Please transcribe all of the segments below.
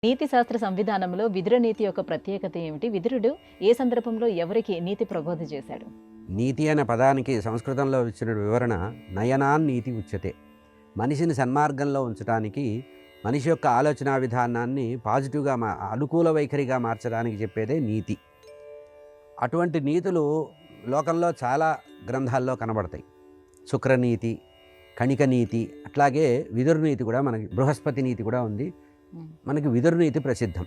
నీతి శాస్త్ర సంవిధానంలో విదుర నీతి యొక్క ప్రత్యేకత ఏమిటి? విదురుడు ఏ సందర్భంలో ఎవరికి నీతి ప్రబోధ చేశాడు? నీతి అనే పదానికి సంస్కృతంలో ఇచ్చిన వివరణ నయనాన్నీతి ఉచ్యతే. మనిషిని సన్మార్గంలో ఉంచడానికి, మనిషి యొక్క ఆలోచనా విధానాన్ని పాజిటివ్గా అనుకూల వైఖరిగా మార్చడానికి చెప్పేదే నీతి. అటువంటి నీతులు లోకంలో చాలా గ్రంథాల్లో కనబడతాయి. శుక్రనీతి, కణిక నీతి, అట్లాగే విదుర్నీతి కూడా, మనకి బృహస్పతి నీతి కూడా ఉంది. మనకి విదుర్నీతి ప్రసిద్ధం.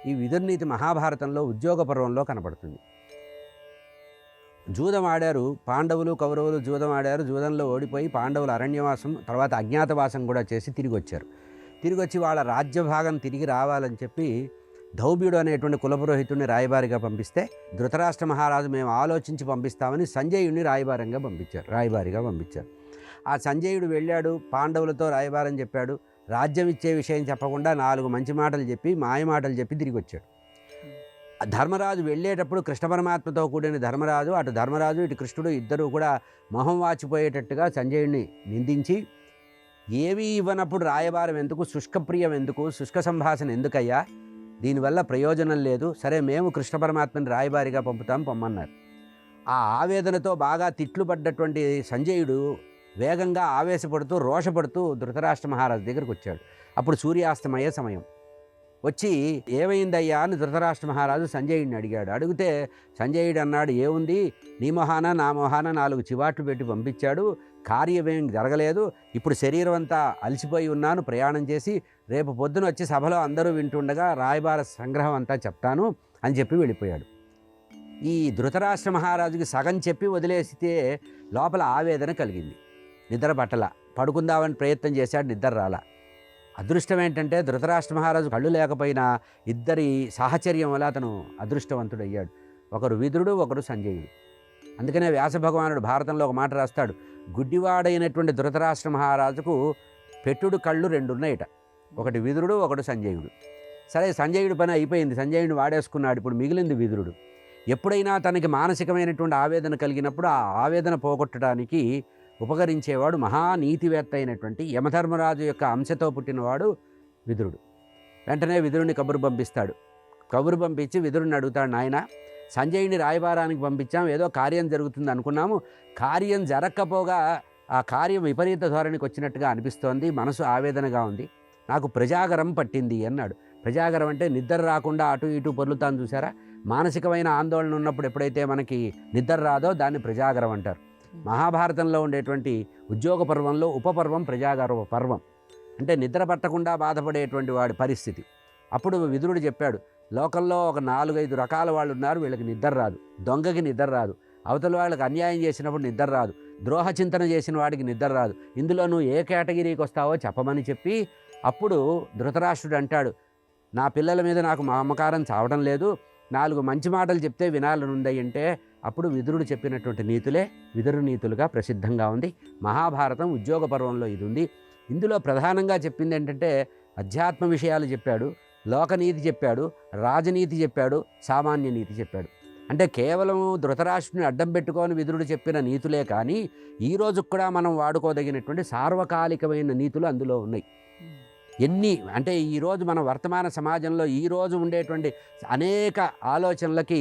ఈ విదుర్నీతి మహాభారతంలో ఉద్యోగ పర్వంలో కనబడుతుంది. జూదం ఆడారు పాండవులు, కౌరవులు జూదం ఆడారు. జూదంలో ఓడిపోయి పాండవులు అరణ్యవాసం, తర్వాత అజ్ఞాతవాసం కూడా చేసి తిరిగి వచ్చారు. తిరిగి వచ్చి వాళ్ళ రాజ్యభాగం తిరిగి రావాలని చెప్పి ధౌబ్యుడు అనేటువంటి కులపురోహితుడిని రాయబారిగా పంపిస్తే, ధృతరాష్ట్ర మహారాజు మేము ఆలోచించి పంపిస్తామని సంజయుడిని రాయబారిగా పంపించారు. ఆ సంజయుడు వెళ్ళాడు, పాండవులతో రాయబారం చెప్పాడు. రాజ్యం ఇచ్చే విషయం చెప్పకుండా 4 మంచి మాటలు చెప్పి, మాయమాటలు చెప్పి తిరిగి వచ్చాడు. ధర్మరాజు వెళ్ళేటప్పుడు కృష్ణ పరమాత్మతో కూడిన ధర్మరాజు, అటు ధర్మరాజు ఇటు కృష్ణుడు ఇద్దరూ కూడా మొహం వాచిపోయేటట్టుగా సంజయుడిని నిందించి, ఏమీ ఇవ్వనప్పుడు రాయబారం ఎందుకు, శుష్కప్రియం ఎందుకు, శుష్క సంభాషణ ఎందుకయ్యా, దీనివల్ల ప్రయోజనం లేదు, సరే మేము కృష్ణ పరమాత్మని రాయబారిగా పొమ్మన్నారు. ఆ ఆవేదనతో బాగా తిట్లు పడ్డటువంటి సంజయుడు వేగంగా ఆవేశపడుతూ రోషపడుతూ ధృతరాష్ట్ర మహారాజు దగ్గరికి వచ్చాడు. అప్పుడు సూర్యాస్తమయ సమయం. వచ్చి ఏమైందయ్యా అని ధృతరాష్ట్ర మహారాజు సంజయుడిని అడిగాడు. అడిగితే సంజయుడు అన్నాడు, ఏముంది, నీ మొహాన నా మొహాన 4 చివాట్లు పెట్టి పంపించాడు, కార్యమేం జరగలేదు, ఇప్పుడు శరీరం అంతా అలసిపోయి ఉన్నాను ప్రయాణం చేసి, రేపు పొద్దున వచ్చి సభలో అందరూ వింటుండగా రాయబార సంగ్రహం అంతా చెప్తాను అని చెప్పి వెళ్ళిపోయాడు. ఈ ధృతరాష్ట్ర మహారాజుకి సగం చెప్పి వదిలేస్తే లోపల ఆవేదన కలిగింది. నిద్ర పట్టల, పడుకుందామని ప్రయత్నం చేశాడు, నిద్ర రాల. అదృష్టం ఏంటంటే ధృతరాష్ట్ర మహారాజు కళ్ళు లేకపోయినా ఇద్దరి సాహచర్యం వల్ల అతను అదృష్టవంతుడయ్యాడు. ఒకరు విదురుడు, ఒకరు సంజయుడు. అందుకనే వ్యాస భగవానుడు భారతంలో ఒక మాట రాస్తాడు, గుడ్డివాడైనటువంటి ధృతరాష్ట్ర మహారాజుకు పెట్టుడు కళ్ళు 2 ఉన్నాయట. ఒకటి విదురుడు, ఒకటి సంజయుడు. సరే, సంజయుడి పని అయిపోయింది, సంజయుడిని వాడేసుకున్నాడు. ఇప్పుడు మిగిలింది విదురుడు. ఎప్పుడైనా తనకి మానసికమైనటువంటి ఆవేదన కలిగినప్పుడు ఆ ఆవేదన పోగొట్టడానికి ఉపకరించేవాడు మహానీతివేత్త అయినటువంటి యమధర్మరాజు యొక్క అంశతో పుట్టినవాడు విదురుడు. వెంటనే విదురుని కబురు పంపిస్తాడు. కబురు పంపించి విదురుని అడుగుతాడు, నాయన, సంజయుని రాయబారానికి పంపించాం, ఏదో కార్యం జరుగుతుంది అనుకున్నాము, కార్యం జరగకపోగా ఆ కార్యం విపరీత ధోరణికి వచ్చినట్టుగా అనిపిస్తోంది, మనసు ఆవేదనగా ఉంది, నాకు ప్రజాగరం పట్టింది అన్నాడు. ప్రజాగరం అంటే నిద్ర రాకుండా అటు ఇటు పొర్లుతాను చూసారా, మానసికమైన ఆందోళన ఉన్నప్పుడు ఎప్పుడైతే మనకి నిద్ర రాదో దాన్ని ప్రజాగరం అంటారు. మహాభారతంలో ఉండేటువంటి ఉద్యోగ పర్వంలో ఉపపర్వం ప్రజాగర పర్వం. అంటే నిద్ర పట్టకుండా బాధపడేటువంటి వాడి పరిస్థితి. అప్పుడు విదురుడు చెప్పాడు, లోకంలో ఒక 4-5 రకాల వాళ్ళు ఉన్నారు, వీళ్ళకి నిద్ర రాదు. దొంగకి నిద్ర రాదు, అవతల వాళ్ళకి అన్యాయం చేసినప్పుడు నిద్ర రాదు, ద్రోహ చింతన చేసిన వాడికి నిద్ర రాదు, ఇందులో నువ్వు ఏ కేటగిరీకి వస్తావో చెప్పమని చెప్పి, అప్పుడు ధృతరాష్ట్రుడు అంటాడు, నా పిల్లల మీద నాకు మమకారం చావడం లేదు, 4 మంచి మాటలు చెప్తే వినాలనుంది అంటే, అప్పుడు విదురుడు చెప్పినటువంటి నీతులే విదురు నీతులుగా ప్రసిద్ధంగా ఉంది. మహాభారతం ఉద్యోగ పర్వంలో ఇది ఉంది. ఇందులో ప్రధానంగా చెప్పింది ఏంటంటే, అధ్యాత్మ విషయాలు చెప్పాడు, లోకనీతి చెప్పాడు, రాజనీతి చెప్పాడు, సామాన్య నీతి చెప్పాడు. అంటే కేవలం ధృతరాష్ట్రుని అడ్డం పెట్టుకొని విదురుడు చెప్పిన నీతులే కానీ, ఈరోజు కూడా మనం వాడుకోదగినటువంటి సార్వకాలికమైన నీతులు అందులో ఉన్నాయి. అంటే ఈరోజు మన వర్తమాన సమాజంలో ఈరోజు ఉండేటువంటి అనేక ఆలోచనలకి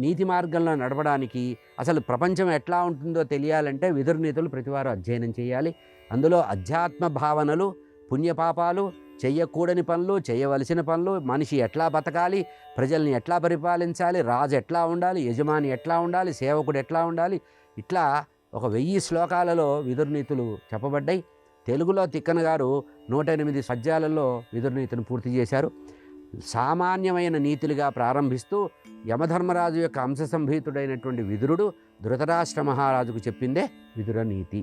నీతి మార్గంలో నడవడానికి, అసలు ప్రపంచం ఎట్లా ఉంటుందో తెలియాలంటే విదురు నీతులు ప్రతివారు అధ్యయనం చేయాలి. అందులో అధ్యాత్మ భావనలు, పుణ్యపాపాలు, చెయ్యకూడని పనులు, చేయవలసిన పనులు, మనిషి ఎట్లా బతకాలి, ప్రజల్ని ఎట్లా పరిపాలించాలి, రాజు ఎట్లా ఉండాలి, యజమాని ఎట్లా ఉండాలి, సేవకుడు ఎట్లా ఉండాలి, ఇట్లా ఒక 1000 శ్లోకాలలో విదురు నీతులు చెప్పబడ్డాయి. తెలుగులో తిక్కన గారు 108 పద్యాలలో విదుర్నీతిని పూర్తి చేశారు. సామాన్యమైన నీతులుగా ప్రారంభిస్తూ యమధర్మరాజు యొక్క అంశ సంభీతుడైనటువంటి విదురుడు ధృతరాష్ట్ర మహారాజుకు చెప్పిందే విదుర నీతి.